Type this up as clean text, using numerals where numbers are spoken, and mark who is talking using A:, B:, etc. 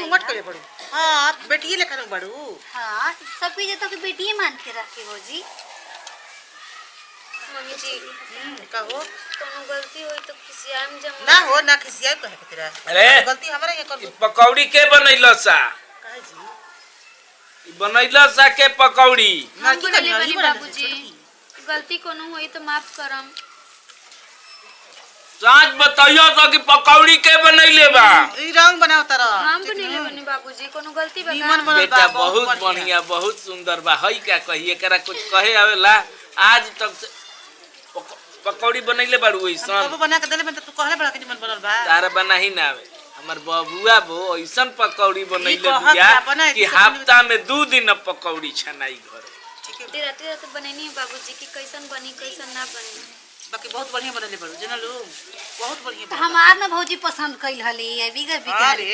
A: घूंघट करे पड़ू। हां बेटी लेकर बड़ू।
B: हां सब की जतो की बेटी मान के रखे हो जी।
C: मम्मी जी
A: कहो
C: कोनो गलती होई तो खिसियाम जम
A: ना हो ना खिसिया कहे के तेरा।
D: अरे
A: गलती हमरा ये कर
D: पकौड़ी के बनैलो सा
A: काहे जी
D: बनैलो सा के पकौड़ी
C: हम बनले बनी बाबूजी गलती कोनो होई तो माफ करम।
D: साँच बताइयो तो कि पकौड़ी के बनैले बा
A: ई रंग बनाओ तारा।
C: हम बनले बनी बाबूजी कोनो गलती बा
A: नीमन बनल
D: बेटा
A: बा
D: बहुत बढ़िया बहुत सुंदर बा हई क्या कहिए करा कुछ कहे आवेला आज तक से पकौड़ी बनैले बाड़ू ओइसन
A: कबो बना के देले में तू कहले बड़ा कि नीमन बनल बा।
D: तारा बना ही ना आवे हमर बबुआ बो ओइसन पकौड़ी बनैले
A: कहत
D: बिया
A: ना बनाए
D: कि
A: जैसे
D: हफ्ता में 2 दिन पकौड़ी छनाई घरे।
A: ठीक है
C: तेरा तो बनैनी बाबूजी की कैसन बनी कैसन ना बनी।
A: बाकी बहुत बढ़िया बनले बड़ू जनलू बहुत बढ़िया।
B: हमार ना भौजी पसंद कइल हली बिगर बिगर।